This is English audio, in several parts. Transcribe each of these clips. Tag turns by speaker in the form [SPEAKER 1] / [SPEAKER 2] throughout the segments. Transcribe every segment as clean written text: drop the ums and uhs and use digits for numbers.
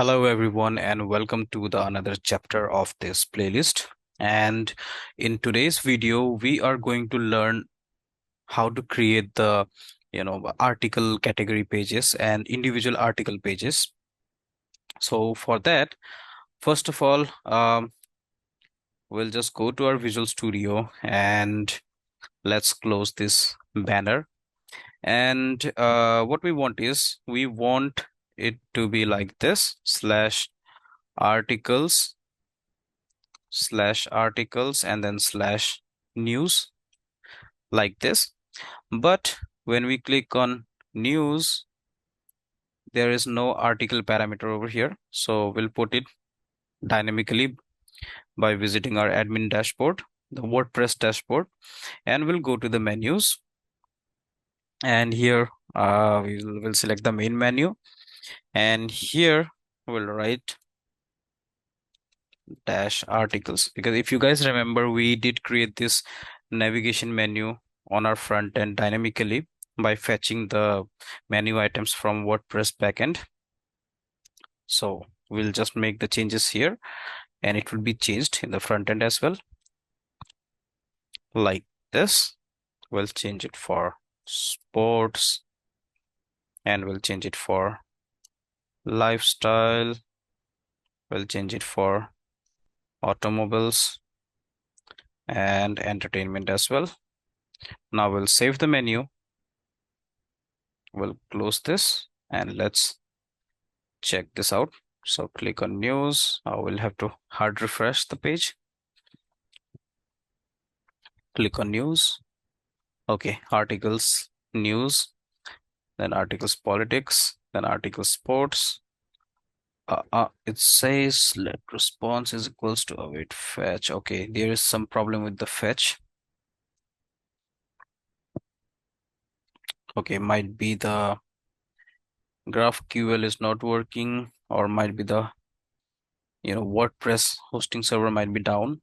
[SPEAKER 1] Hello everyone and welcome to the another chapter of this playlist. And in today's video, we are going to learn how to create the article category pages and individual article pages. So for that, first of all, we'll just go to our Visual Studio and let's close this banner. And what we want is we want it to be like this articles /articles and then /news like this. But when we click on news, there is no article parameter over here. So we'll put it dynamically by visiting our admin dashboard, the WordPress dashboard, and we'll go to the menus. And here we'll select the main menu. And here we'll write -articles, because if you guys remember, we did create this navigation menu on our front end dynamically by fetching the menu items from WordPress backend. So we'll just make the changes here and it will be changed in the front end as well, like this. We'll change it for sports and we'll change it for lifestyle. We'll change it for automobiles and entertainment as well. Now we'll save the menu. We'll close this and let's check this out. So click on news. I will have to hard refresh the page. Click on news. Okay, articles, news, then articles politics, then articles sports. It says let response is equals to await fetch. Okay, there is some problem with the fetch. Okay, might be the GraphQL is not working, or might be the WordPress hosting server might be down.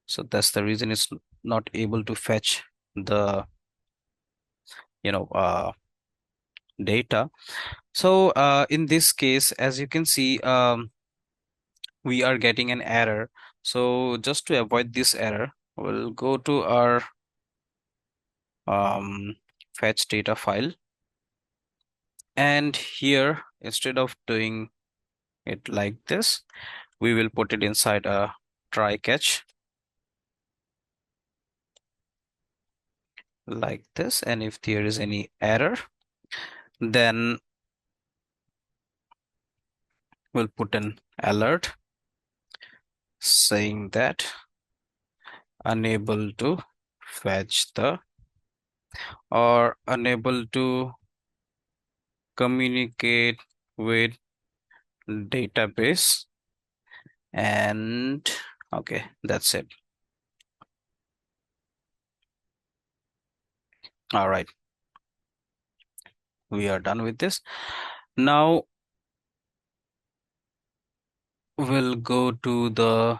[SPEAKER 1] So that's the reason it's not able to fetch the data. So in this case, as you can see, we are getting an error. So just to avoid this error, we'll go to our fetch data file, and here, instead of doing it like this, we will put it inside a try catch like this. And if there is any error, then we'll put an alert saying that unable to fetch the, or unable to communicate with database. And okay, that's it. All right, we are done with this. Now we'll go to the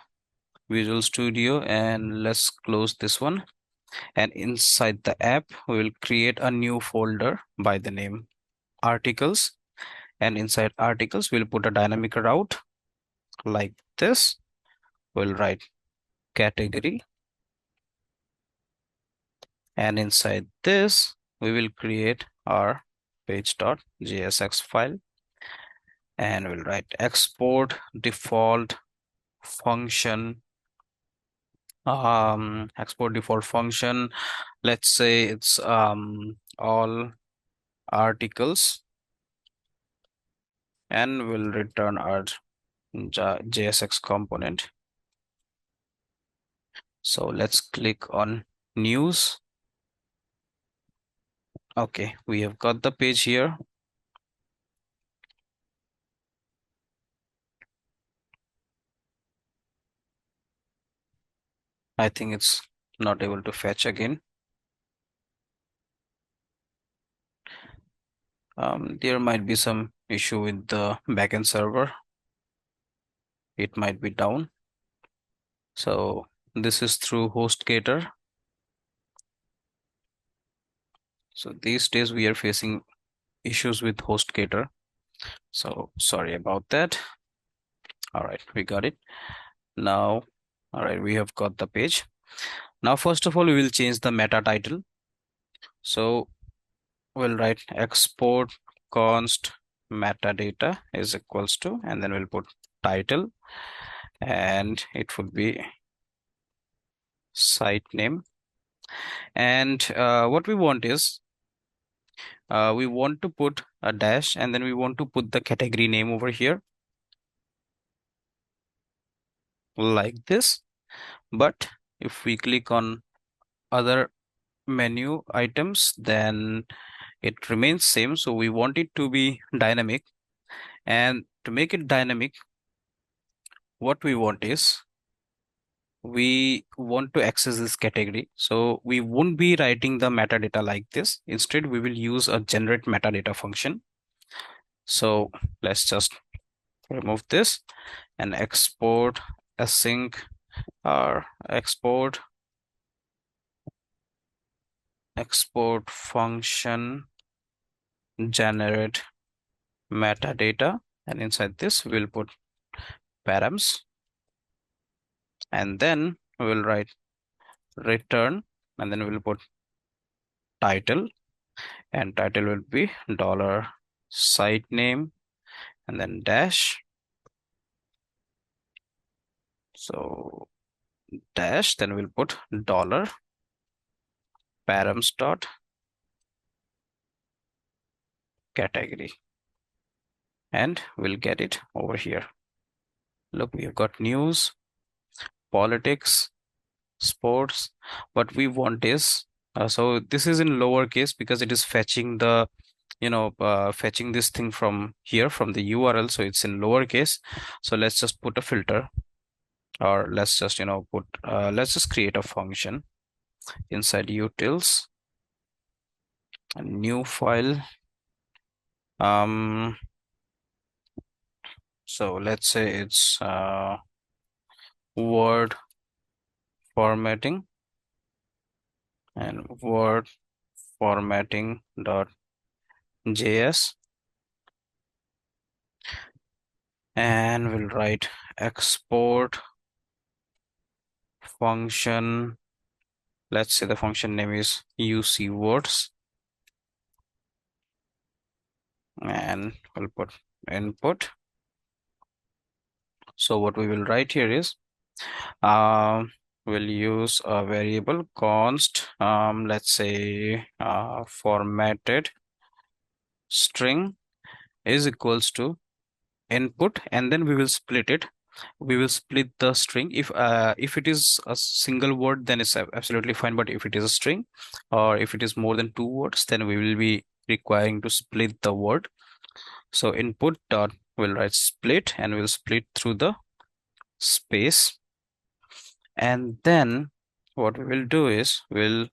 [SPEAKER 1] Visual Studio and let's close this one. And inside the app, we will create a new folder by the name articles. And inside articles, we'll put a dynamic route like this. We'll write category. And inside this, we will create our page.jsx file. And we'll write export default function. Export default function. Let's say it's all articles, and we'll return our JSX component. So let's click on news. Okay, we have got the page here. I think it's not able to fetch again. There might be some issue with the backend server. It might be down. So this is through HostGator. So these days we are facing issues with HostGator. So sorry about that. All right, we got it now. All right, we have got the page. Now, first of all, we will change the meta title. So we'll write export const metadata is equals to, and then we'll put title, and it would be site name. And what we want is we want to put a dash, and then we want to put the category name over here like this. But if we click on other menu items, then it remains same. So we want it to be dynamic, and to make it dynamic, what we want is we want to access this category. So we won't be writing the metadata like this. Instead, we will use a generate metadata function. So let's just remove this and export async or export function generate metadata, and inside this we'll put params, and then we'll write return, and then we'll put title, and title will be dollar site name, and then dash. So dash, then we'll put dollar params dot category, and we'll get it over here. Look, we've got news, politics, sports. What we want is so this is in lowercase because it is fetching the fetching this thing from here from the URL, so it's in lowercase. So let's just put a filter, or let's just put let's just create a function inside utils, a new file. um so let's say it's word formatting, and word formatting dot js, and we'll write export function. Let's say the function name is uc words, and we'll put input. So what we will write here is we'll use a variable const, let's say formatted string is equals to input, and then we will split it. We will split the string. If it is a single word, then it's absolutely fine, but if it is a string, or if it is more than two words, then we will be requiring to split the word. So input dot, we'll write split, and we'll split through the space, and then what we will do is we'll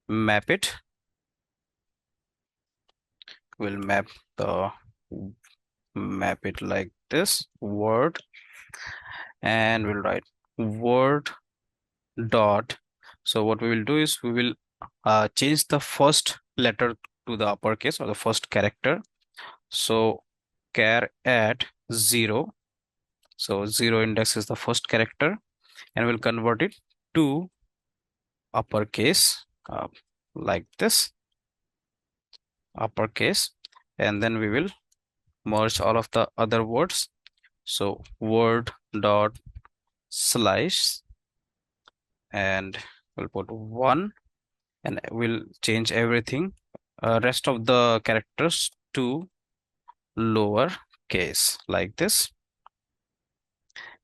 [SPEAKER 1] map it. We'll map it like this word, and we'll write word dot. So what we will do is we will change the first letter to the uppercase, or the first character. So char at 0. So 0 index is the first character, and we'll convert it to uppercase, like this, uppercase, and then we will merge all of the other words. So word dot slice, and we'll put 1, and we'll change everything, rest of the characters to lower case like this,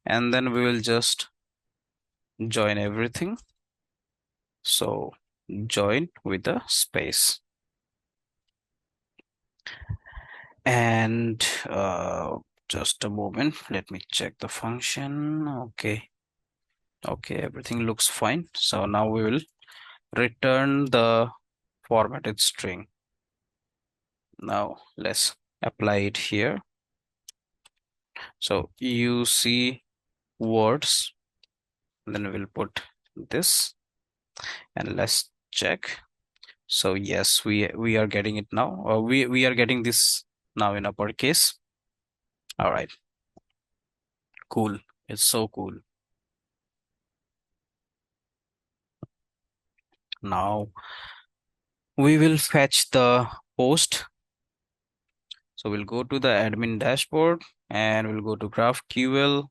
[SPEAKER 1] and then we will just join everything. So join with a space, and just a moment, let me check the function. Okay, everything looks fine. So now we will return the formatted string. Now let's apply it here. So you see words, then we'll put this, and let's check. So yes, we are getting it now, or we are getting this now in uppercase. All right, cool. It's so cool. Now we will fetch the post. So we'll go to the admin dashboard and we'll go to GraphQL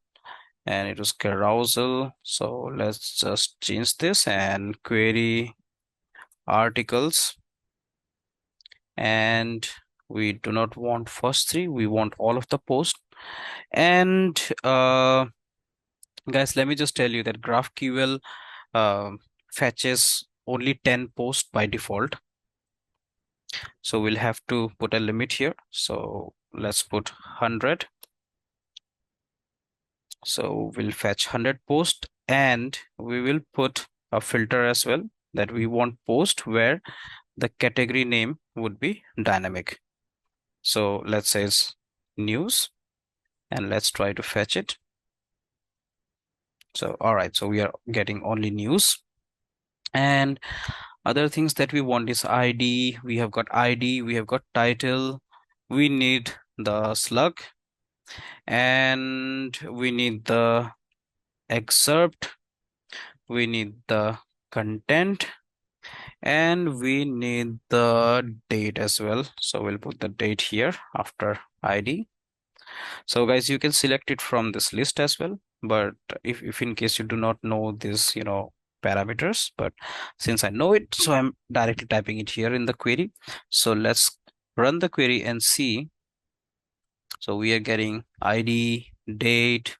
[SPEAKER 1] and it was carousel. So let's just change this and query articles. And we do not want first three, we want all of the post. And guys, let me just tell you that GraphQL fetches only 10 posts by default. So we'll have to put a limit here. So let's put 100. So we'll fetch 100 posts and we will put a filter as well that we want post where the category name would be dynamic. So let's say it's news and let's try to fetch it. So all right, so we are getting only news. And other things that we want is ID. We have got ID, we have got title, we need the slug, and we need the excerpt, we need the content, and we need the date as well. So we'll put the date here after ID. So guys, you can select it from this list as well. But if in case you do not know this, parameters, but since I know it, so I'm directly typing it here in the query. So let's run the query and see. So we are getting ID, date,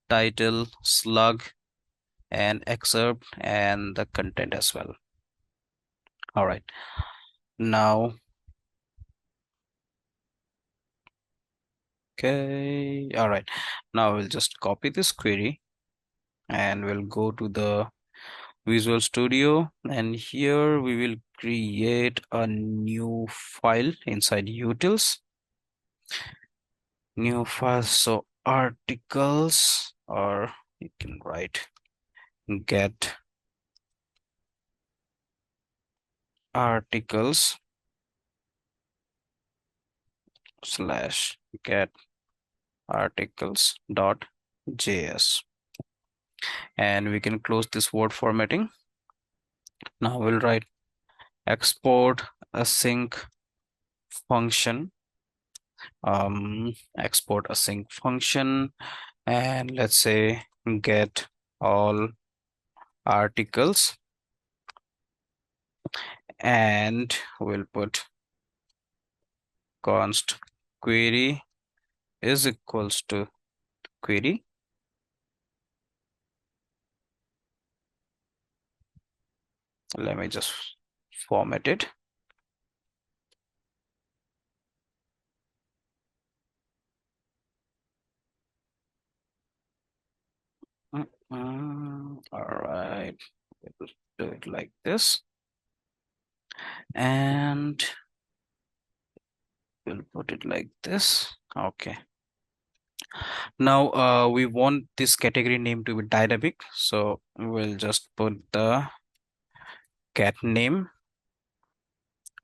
[SPEAKER 1] title, slug, and excerpt, and the content as well. All right. Now, okay. All right. Now we'll just copy this query and we'll go to the Visual Studio, and here we will create a new file inside utils. New file, so articles, or you can write get articles slash get articles dot js, and we can close this word formatting. Now we'll write export async function, export async function, and let's say get all articles, and we'll put const query is equals to query. Let me just format it. All right, we'll do it like this, and we'll put it like this. Okay. Now we want this category name to be dynamic, so we'll just put the cat name,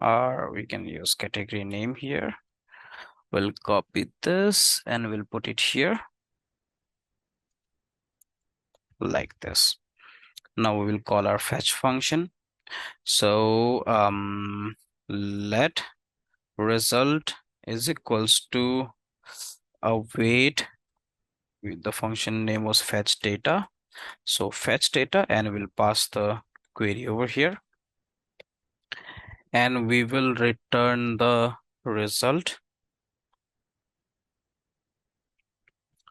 [SPEAKER 1] or we can use category name here. We'll copy this and we'll put it here like this. Now we will call our fetch function. So let result is equals to await. The function name was fetch data. So fetch data, and we'll pass the query over here. And we will return the result.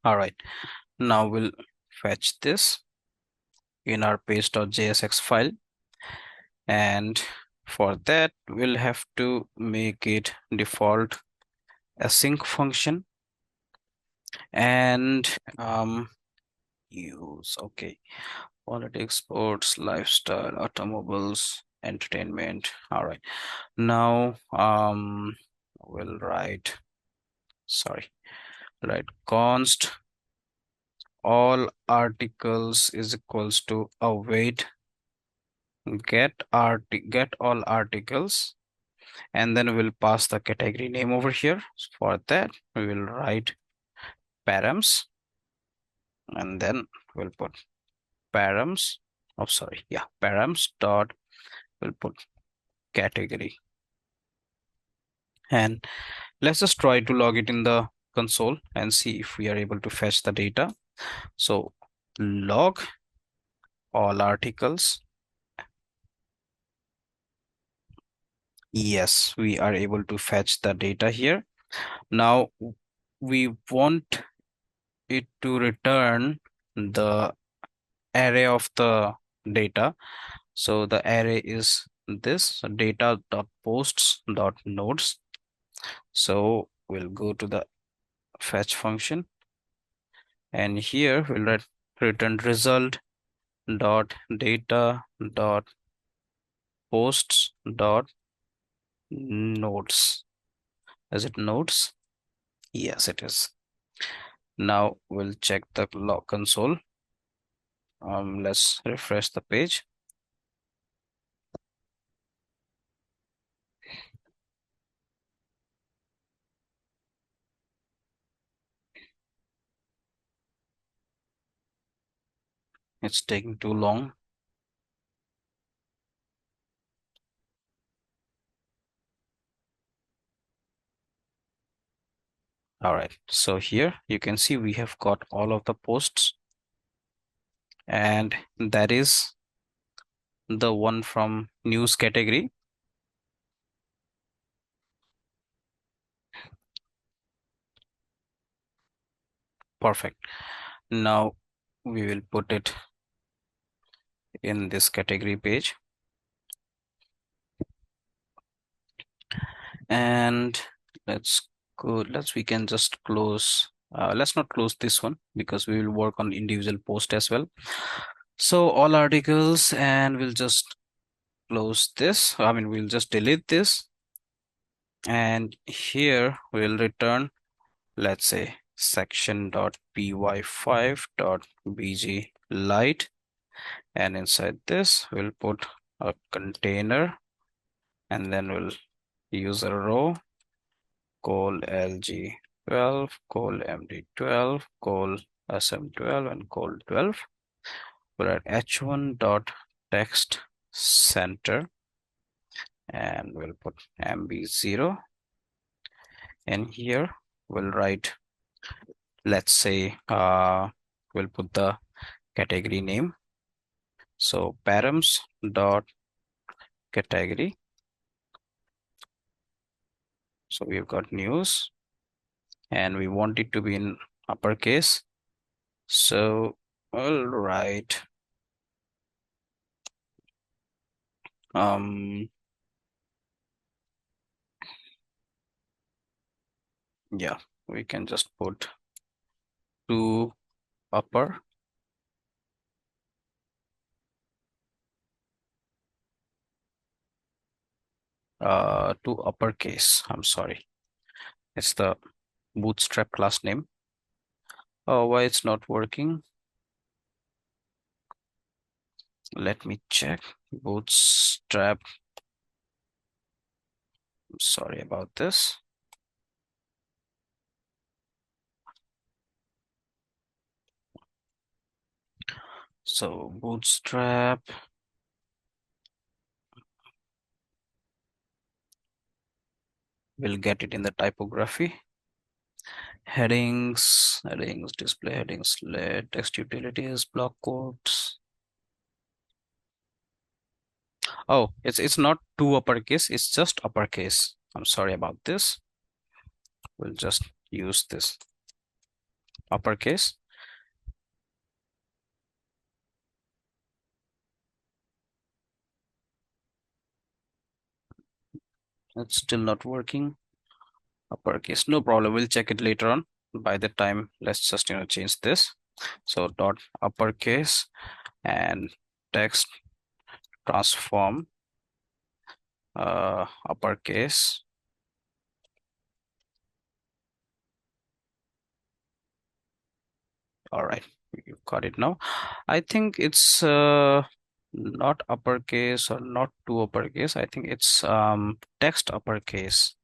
[SPEAKER 1] All right, now we'll fetch this in our page.jsx file. And for that, we'll have to make it default async function and use, okay, politics, sports, lifestyle, automobiles, entertainment. All right, now we'll write, sorry, write const all articles is equals to await get all articles, and then we'll pass the category name over here. For that, we will write params, and then we'll put params. Oh, sorry, yeah, params dot. We'll put category, and let's just try to log it in the console and see if we are able to fetch the data. So log all articles. Yes, we are able to fetch the data here. Now we want it to return the array of the data. So the array is this data.posts.nodes. So we'll go to the fetch function, and here we'll return result dot data dot posts dot nodes. Is it nodes? Yes, it is. Now we'll check the log console. Let's refresh the page. It's taking too long. All right, so here you can see we have got all of the posts, and that is the one from news category. Perfect. Now we will put it in this category page, and let's go. We can just close. Let's not close this one because we will work on individual post as well. So all articles, and we'll just close this. I mean, we'll just delete this, and here we'll return, let's say, section.py5.bg light, and inside this we'll put a container, and then we'll use a row call lg12 call md12 call sm12 and call 12. We'll add h1 dot text center, and we'll put mb0, and here we'll write, let's say, we'll put the category name. So params dot category. So we've got news, and we want it to be in uppercase. So all right. Yeah, we can just put to upper, to uppercase. I'm sorry, it's the bootstrap class name. Oh, why it's not working? Let me check. Bootstrap. Sorry about this. So bootstrap. We'll get it in the typography. Headings, display headings, text utilities, block quotes. Oh, it's not to uppercase, it's just uppercase. I'm sorry about this. We'll just use this uppercase. It's still not working. Uppercase, no problem. We'll check it later on. By the time, let's just change this. So dot uppercase and text transform uppercase. All right, you got it now. I think it's not uppercase or not too uppercase. I think it's text uppercase.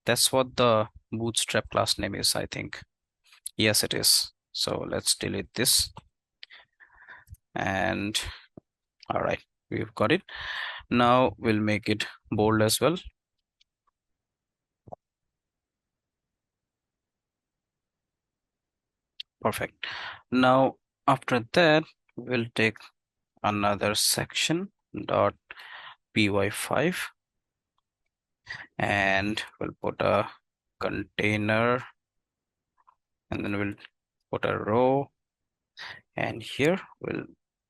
[SPEAKER 1] That's what the bootstrap class name is, I think. Yes, it is. So let's delete this. And all right, we've got it. Now we'll make it bold as well. Perfect. Now after that, we'll take another section dot py5 and we'll put a container and then we'll put a row, and here we'll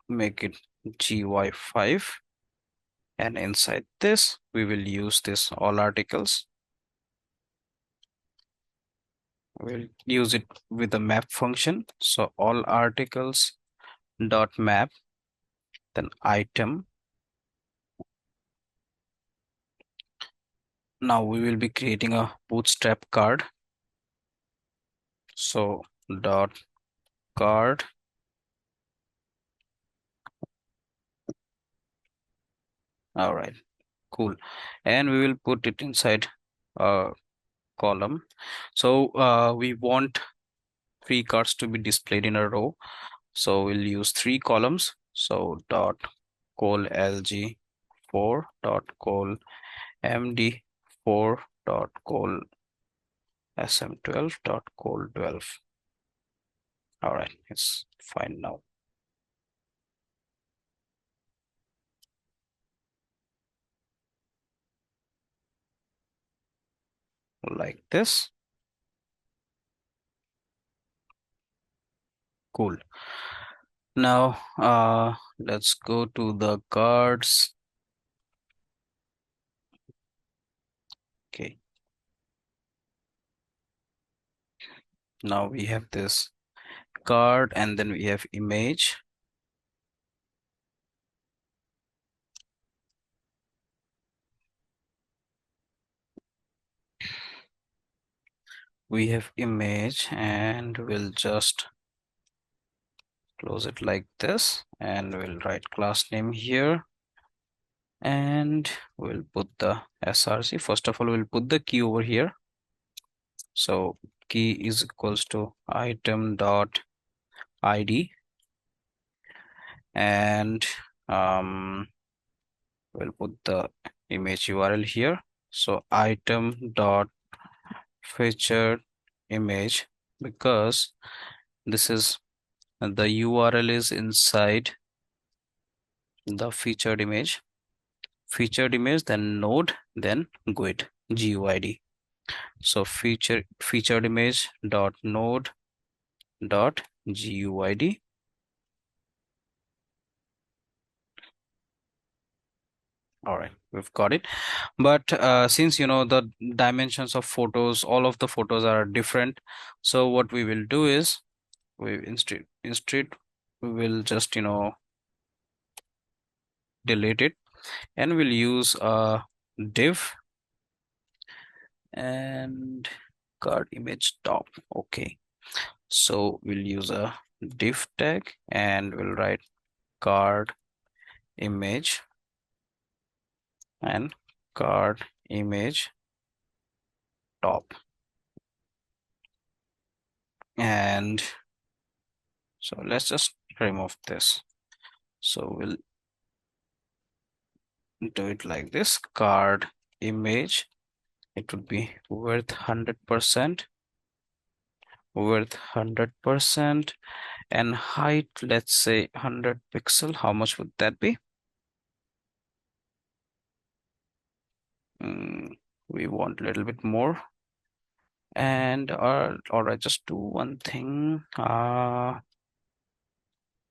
[SPEAKER 1] make it gy5, and inside this we will use this all articles. We'll use it with the map function. So all articles dot map, then item. Now we will be creating a bootstrap card. So dot card. All right, cool. And we will put it inside a column. So we want three cards to be displayed in a row. So we'll use three columns. So dot col lg4 dot col md4 dot col sm12 dot col 12. All right, it's fine now. Like this. Cool. Now let's go to the cards. Okay. Now we have this card and then we have image. We have image and we'll just close it like this and we'll write class name here and we'll put the src. First of all, we'll put the key over here. So key is equals to item dot id, and we'll put the image URL here. So item dot featured image, because this is the URL is inside the featured image, then node, then GUID, GUID. So featured image dot node dot GUID. All right, we've got it. But since the dimensions of photos, all of the photos are different, so what we will do is we instead we will just delete it, and we'll use a div and card image top. Okay, so we'll use a div tag and we'll write card image and card image top. And so let's just remove this. So we'll do it like this: card image, it would be width 100%, and height, let's say 100 pixel. How much would that be? We want a little bit more. And all right, just do one thing.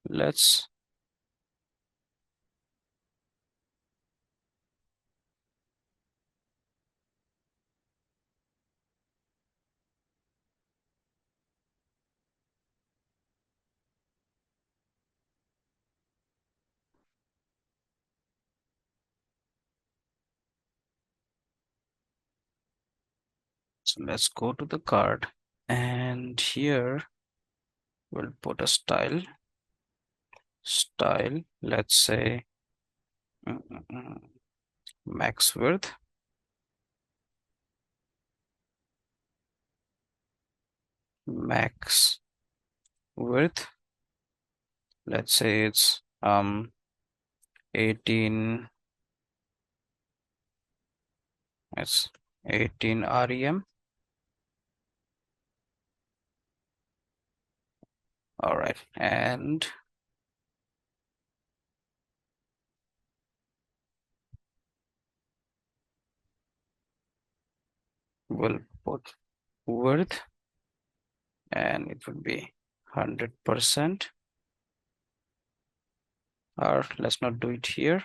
[SPEAKER 1] Let's go to the card, and here we'll put a style, let's say mm, mm, mm. Max width. Max width. Let's say it's 18. It's 18 rem. All right, and we'll put width, and it would be 100%. Or let's not do it here.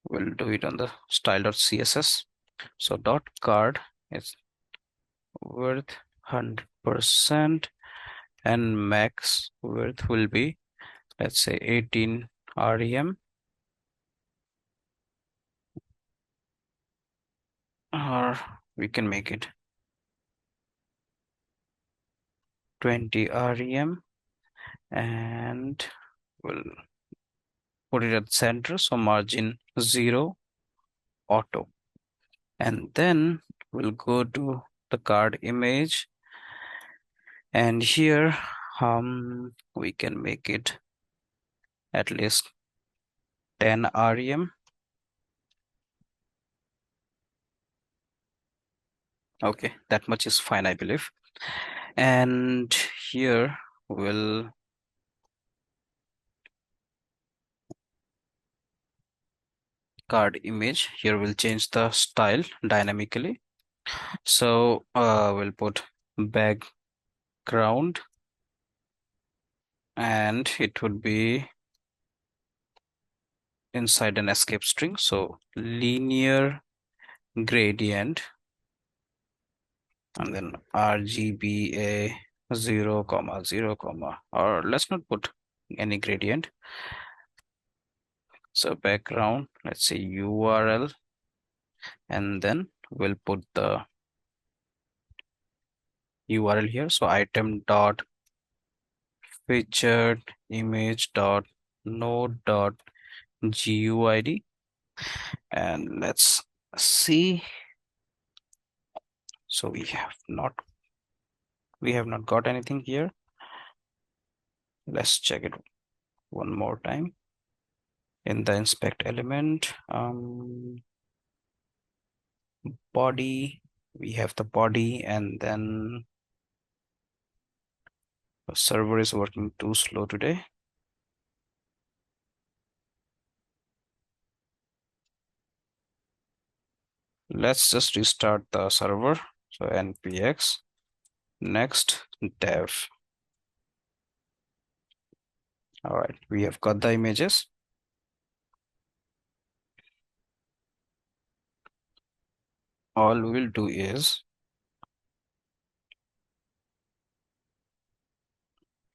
[SPEAKER 1] We'll do it on the style.css. So dot card is width 100%, and max width will be, let's say, 18 rem, or we can make it 20 rem, and we'll put it at center, so margin 0 auto. And then we'll go to the card image, and here we can make it at least 10 rem. Okay, that much is fine, I believe. And here we'll card image. Here we'll change the style dynamically. So we'll put background, and it would be inside an escape string. So linear gradient, and then RGBA 0, 0, or let's not put any gradient. So background, let's say URL, and then we'll put the URL here. So item dot featured image dot node dot GUID, and let's see. So we have not got anything here. Let's check it one more time in the inspect element. Body, we have the body, and then the server is working too slow today. Let's just restart the server. So npx next dev. All right, we have got the images. All we'll do is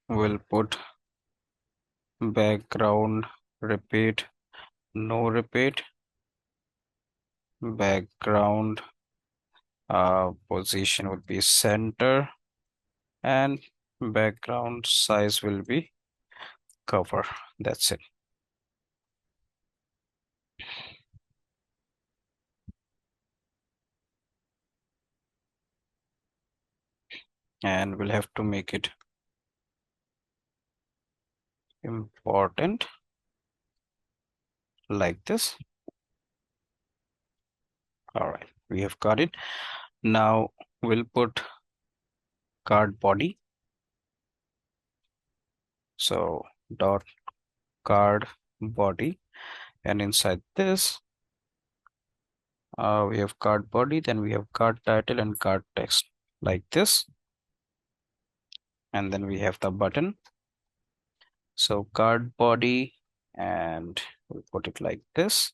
[SPEAKER 1] we'll put background repeat, no repeat, background position would be center, and background size will be cover. That's it. And we'll have to make it important like this. All right, we have got it. Now we'll put card body. So dot card body, and inside this we have card body, then we have card title and card text like this, and then we have the button. So card body, and we'll put it like this,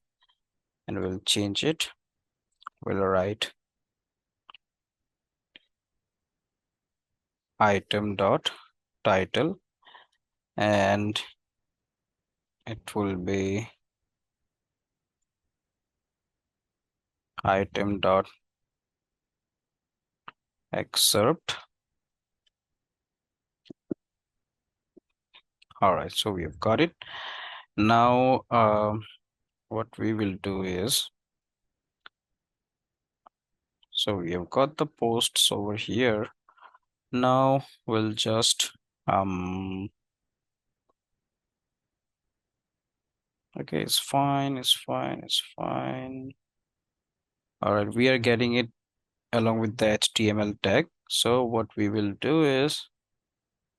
[SPEAKER 1] and we'll change it. We'll write item dot title, and it will be item dot excerpt, All right, so we have got it. Now, what we will do is, so we have got the posts over here. Now we'll just okay, it's fine, it's fine, it's fine. All right, we are getting it along with the HTML tag. So what we will do is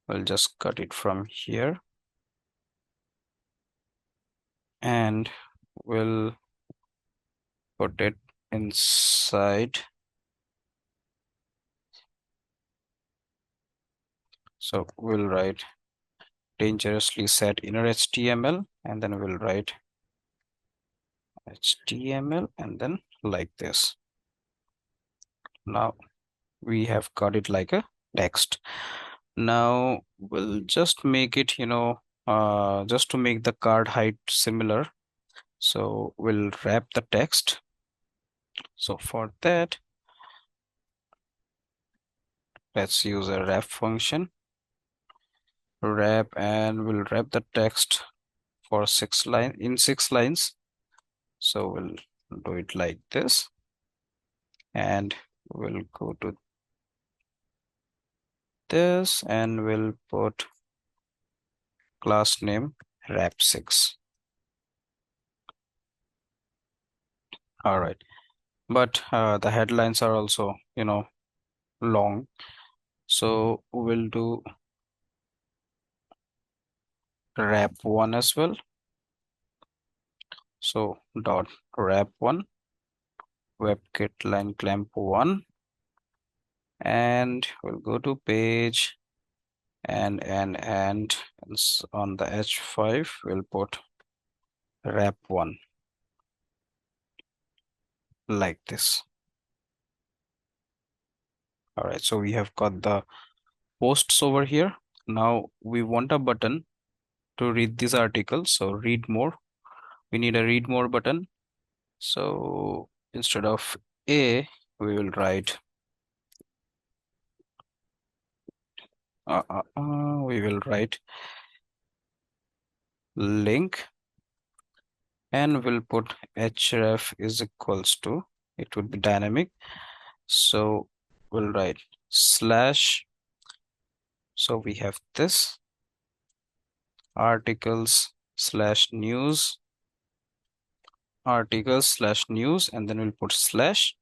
[SPEAKER 1] we'll just cut it from here and we'll put it inside. So we'll write dangerously set inner HTML and then we'll write HTML and then like this. Now we have got it like a text. Now we'll just make it, just to make the card height similar. So we'll wrap the text. So for that, let's use a wrap function. Wrap, and we'll wrap the text for 6 lines. So we'll do it like this, and we'll go to this and we'll put class name wrap6. All right, but the headlines are also, long. So we'll do wrap1 as well. So dot wrap1 webkit line clamp1, and we'll go to page and on the h5 we'll put wrap1 like this. All right, so we have got the posts over here. Now we want a button to read this article. So read more, we need a read more button. So instead of a, we will write we will write link, and we'll put href is equals to, it would be dynamic. So we'll write slash. So we have this articles/news, and then we'll put slash,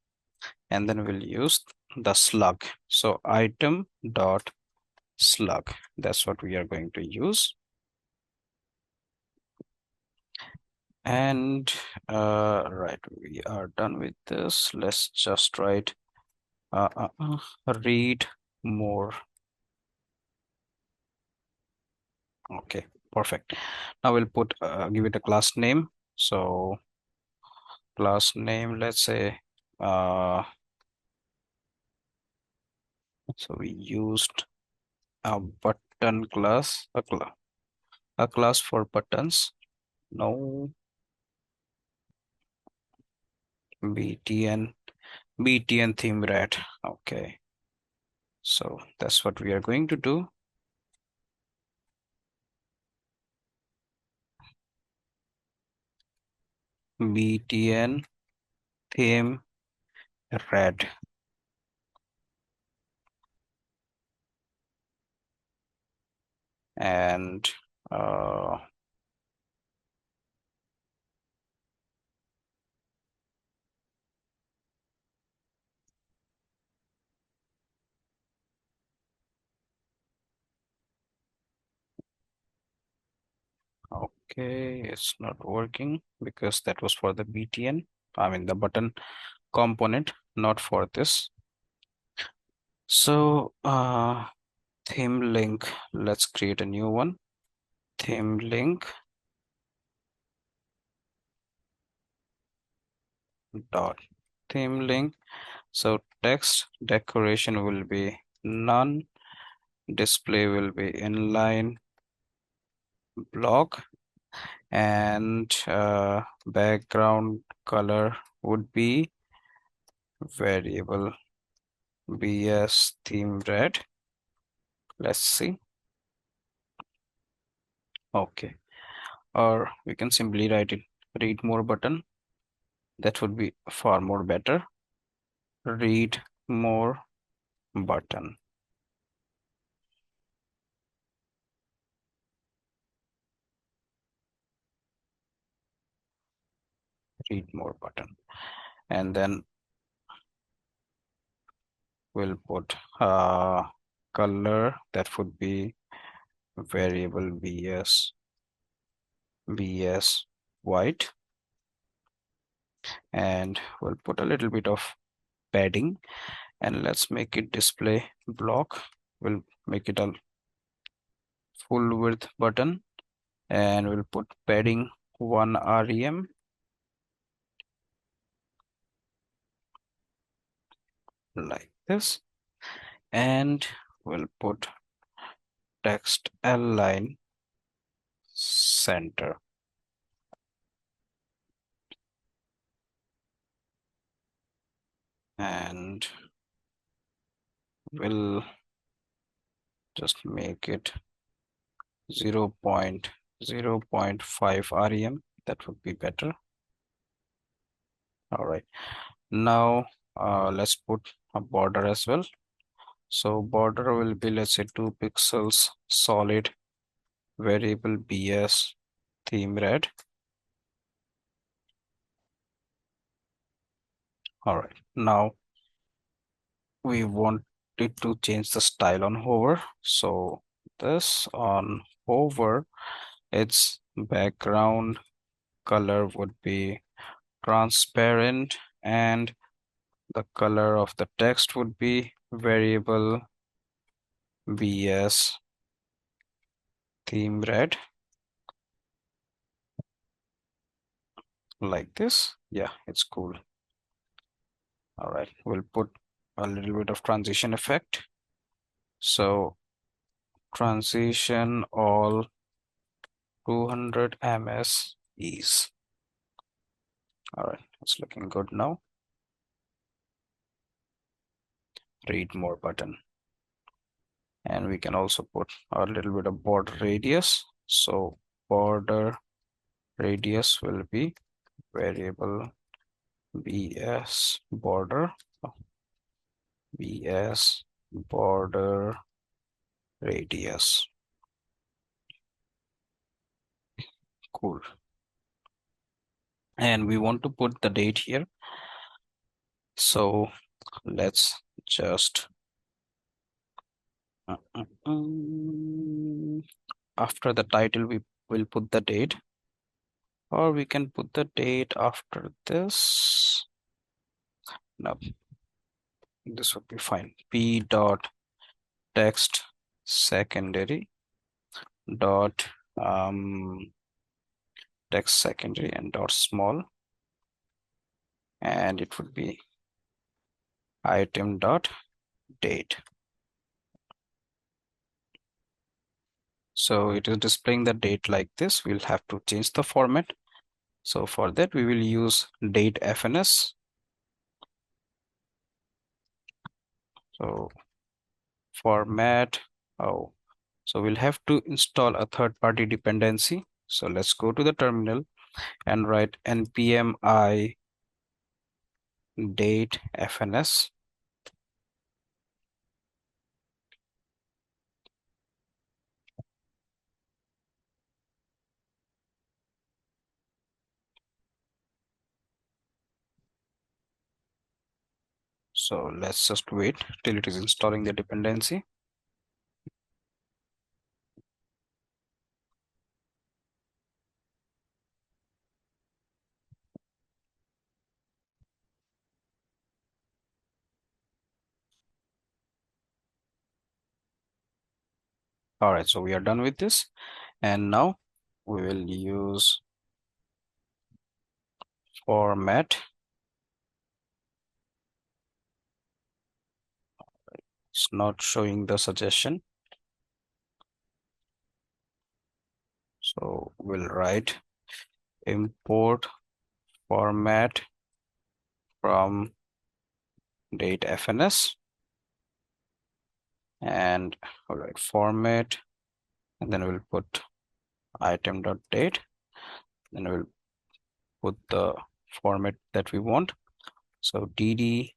[SPEAKER 1] and then we'll use the slug. So item dot slug, that's what we are going to use. And right, we are done with this. Let's just write read more. Okay, perfect. Now we'll put give it a class name. So class name, let's say so we used a button class, a class for buttons. No, btn theme red. Okay, so that's what we are going to do. Btn theme red. And okay, it's not working because that was for the btn, I mean the button component, not for this. So theme link, let's create a new one. Theme link dot theme link. So text decoration will be none, display will be inline block, and background color would be variable bs theme red. Let's see. Okay, or we can simply write it read more button. That would be far more better. Read more button. Read more button. And then we'll put color. That would be variable bs white, and we'll put a little bit of padding, and let's make it display block. We'll make it a full width button, and we'll put padding 1 rem like this, and we'll put text align center, and we'll just make it 0.0.5 rem. That would be better. All right, now let's put a border as well. So border will be, let's say, 2 pixels solid variable bs theme red. All right, now we want it to change the style on hover. So this on hover, its background color would be transparent, and the color of the text would be variable bs theme red, like this. Yeah, it's cool. All right, we'll put a little bit of transition effect. So transition all 200 ms ease. All right, it's looking good now. Read more button, and we can also put a little bit of border radius. So border radius will be variable bs border, bs border radius. Cool. And we want to put the date here, so let's just after the title we will put the date, or we can put the date after this. No, this would be fine. P dot text secondary dot text secondary and dot small, and it would be item dot date. So it is displaying the date like this. We'll have to change the format. So for that we will use date fns. So format, oh, so we'll have to install a third-party dependency. So let's go to the terminal and write npm I date fns. So let's just wait till it is installing the dependency. All right, so we are done with this, and now we will use format. It's not showing the suggestion, so we'll write import format from date fns, and all right, format, and then we'll put item dot date. Then we'll put the format that we want. So ddmmyy.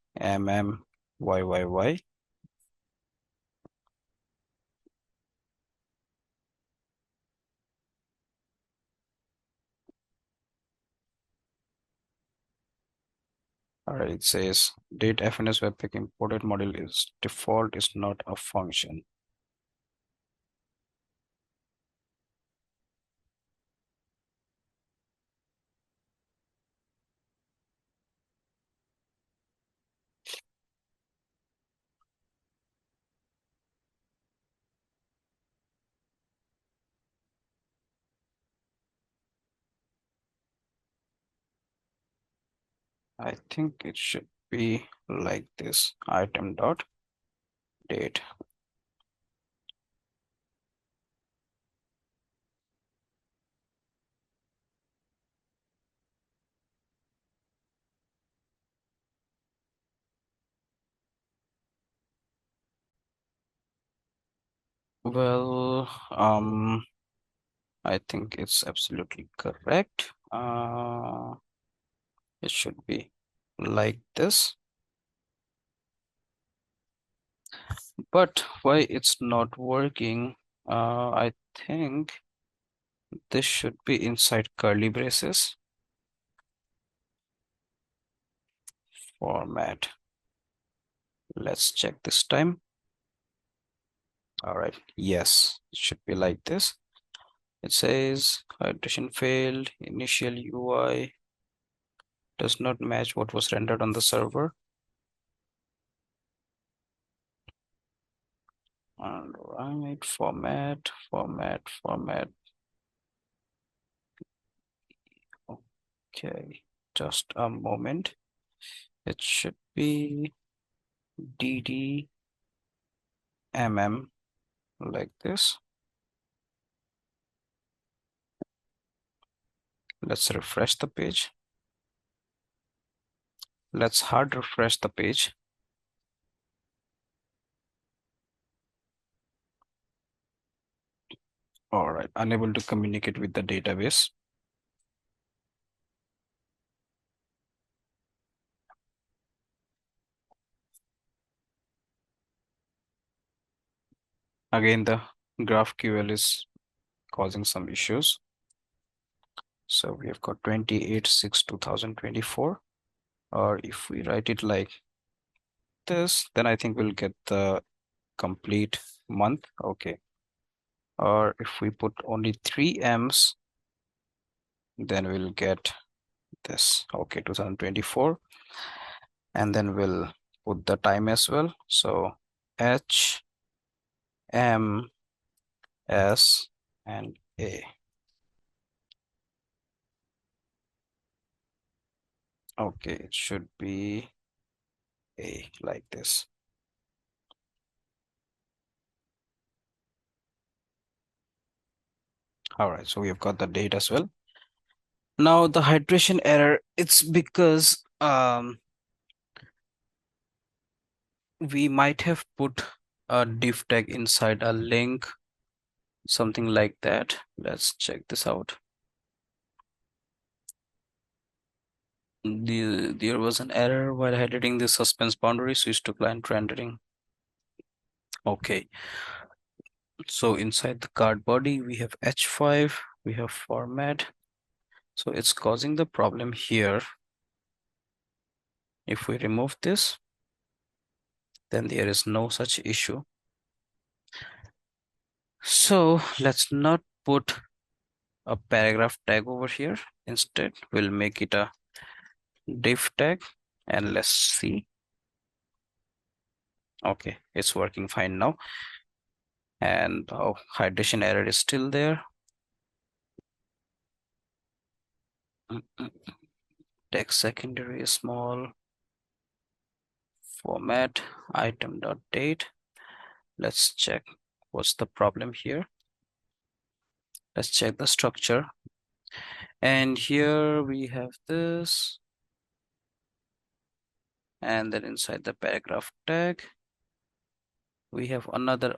[SPEAKER 1] All right, it says date fns webpack imported module is default is not a function. I think it should be like this, item dot date. Well, I think it's absolutely correct. It should be like this. But why it's not working? I think this should be inside curly braces. Format. Let's check this time. All right. Yes, it should be like this. It says hydration failed. Initial UI does not match what was rendered on the server. All right. Format. Okay. Just a moment. It should be DDMM like this. Let's refresh the page. Let's hard refresh the page. All right, unable to communicate with the database. Again, the GraphQL is causing some issues. So we have got 28/6/2024. Or if we write it like this, then I think we'll get the complete month. Okay. Or if we put only 3 M's, then we'll get this. Okay, 2024. And then we'll put the time as well. So H, M, S, and A. Okay, it should be A like this. All right, so we've got the date as well. Now the hydration error, it's because we might have put a div tag inside a link, something like that. Let's check this out. There was an error while editing the suspense boundary, switch to client rendering. Okay, so inside the card body, we have H5, we have format. So it's causing the problem here. If we remove this, then there is no such issue. So let's not put a paragraph tag over here. Instead, we'll make it a div tag and let's see. Okay, it's working fine now. And hydration error is still there. Text secondary is small. Format item dot date. Let's check what's the problem here. Let's check the structure. And here we have this. And then inside the paragraph tag, we have another,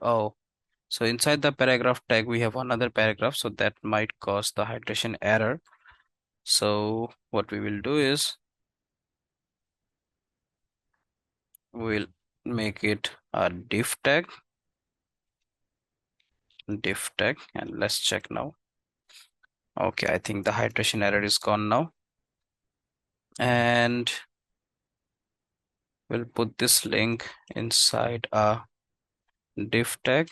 [SPEAKER 1] So inside the paragraph tag, we have another paragraph, so that might cause the hydration error. So what we will do is we'll make it a div tag, and let's check now. Okay, I think the hydration error is gone now. And we'll put this link inside a div tag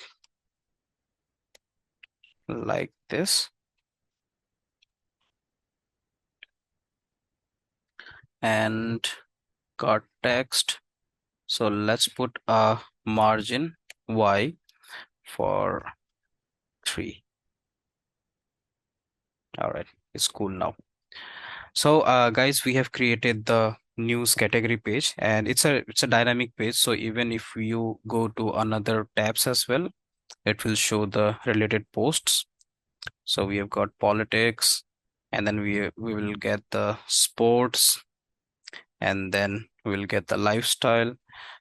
[SPEAKER 1] like this. And got text. So let's put a margin Y for 3. All right, it's cool now. So guys, we have created the news category page, and it's a dynamic page. So even if you go to another tabs as well, it will show the related posts. So we have got politics, and then we will get the sports, and then we'll get the lifestyle.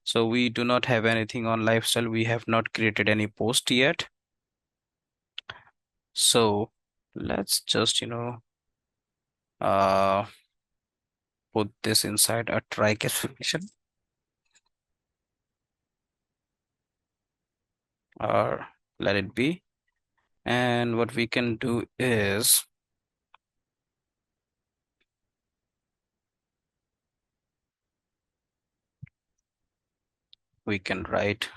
[SPEAKER 1] So we do not have anything on lifestyle. We have not created any post yet. So let's just uh put this inside a try classification, or let it be. And what we can do is we can write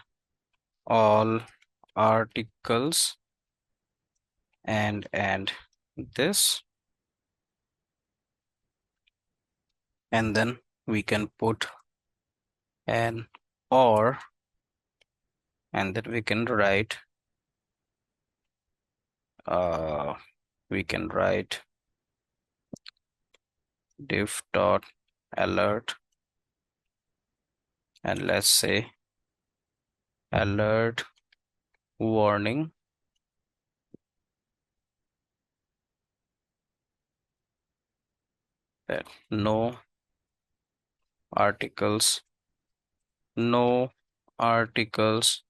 [SPEAKER 1] all articles and this, and then we can put an or, and then uh we can write div dot alert, and let's say alert warning that articles no articles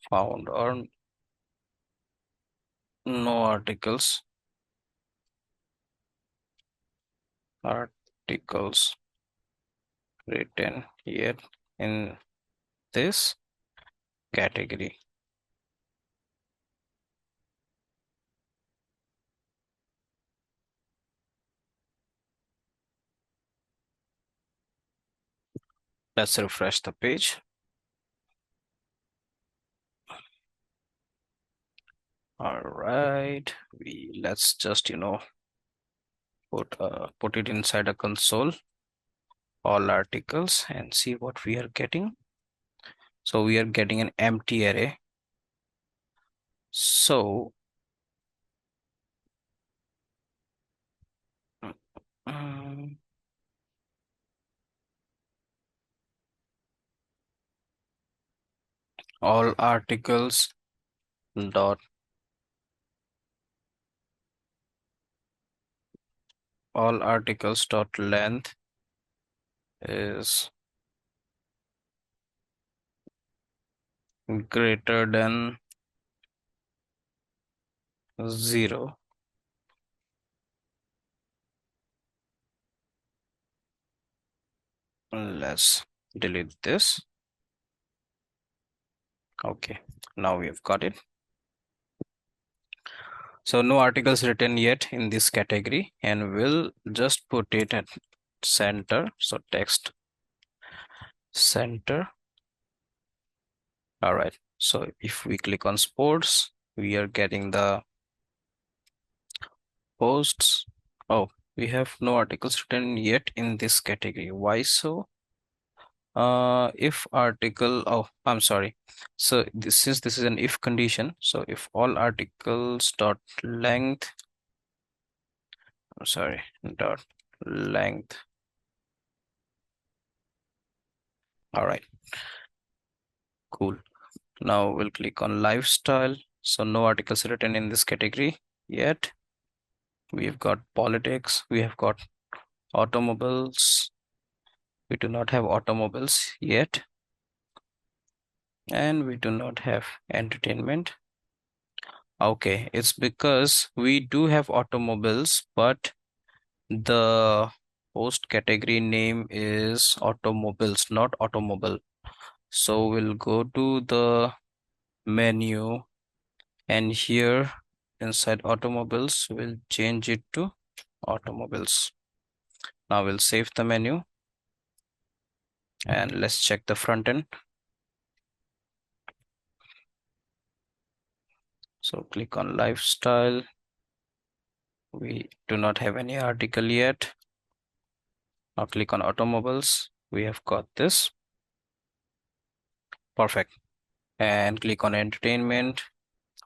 [SPEAKER 1] found, or no articles written yet in this category. Let's refresh the page. All right, let's just put it inside a console, all articles, and see what we are getting. So we are getting an empty array. So um, all articles dot length is greater than 0. Let's delete this. Okay, now we have got it. So no articles written yet in this category, and we'll just put it at center. So text center. All right. So if we click on sports, we are getting the posts. Oh, we have no articles written yet in this category. Why so? If article, oh, I'm sorry. So since this is an if condition, so if all articles dot length, I'm sorry, dot length. All right, cool. Now we'll click on lifestyle. So no articles written in this category yet. We've got politics, we have got automobiles. We do not have automobiles yet. and we do not have entertainment. Okay, it's because we do have automobiles, but the host category name is automobiles, not automobile. So we'll go to the menu, and here inside automobiles, we'll change it to automobiles. Now we'll save the menu and let's check the front end. So click on lifestyle. We do not have any article yet. Now click on automobiles. We have got this. Perfect. And click on entertainment.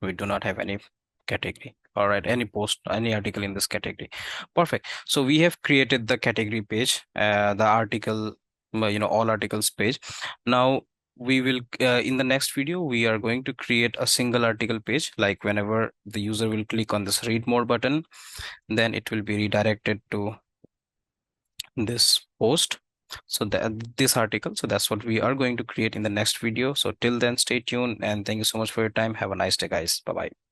[SPEAKER 1] We do not have any category. All right, any post, any article in this category. Perfect. So we have created the category page, the article, all articles page. Now we will, in the next video, we are going to create a single article page. Like whenever the user will click on this read more button, then it will be redirected to this post. So this article. So that's what we are going to create in the next video. So till then, stay tuned and thank you so much for your time. Have a nice day, guys. Bye bye.